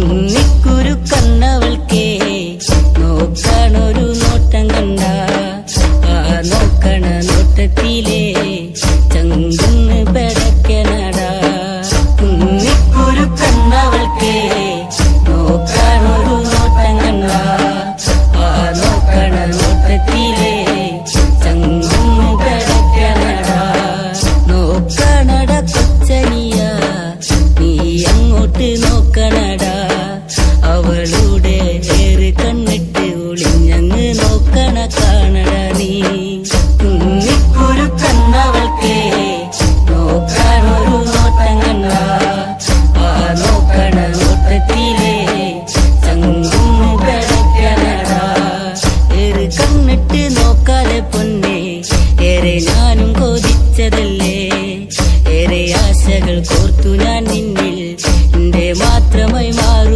കുന്നിക്കുരു കണ്ണവൾക്കേ നോക്കണൊരു നോട്ടം കണ്ട ആ നോക്കണ നോട്ടത്തിലേ ചങ്കുന്ന് പെടക്കനടാ. കുന്നിക്കുരു കണ്ണവൾക്കേ നോക്കണൊരു നോട്ടം കണ്ട ആ നോക്കണ നോട്ടത്തിലേ ചങ്കുന്ന് പെടക്കനടാ. നോക്കണട കൊച്ചനിയ നീ അങ്ങോട്ട് നോക്കണടാ. അവളുടെ ഏറ് കണ്ണിട്ട് ഒളിഞ്ഞങ്ങ് നോക്കണ കാണട നീ. കുന്നിക്കുരു കണ്ണവൾക്കേ നോക്കണൊരു നോട്ടം കണ്ട ആ നോക്കണ നോട്ടത്തിലേ ചങ്കുന്ന് പെടക്കനടാ. ഏറ് കണ്ണിട്ട് നോക്കാതെ പൊന്നേ ഏറെ ഞാനും കൊതിച്ചതല്ലേ. ഏറെ ആശകൾ കോർത്തു ഞാൻ നിന്നിൽ എന്റെ മാത്രമായി മാറും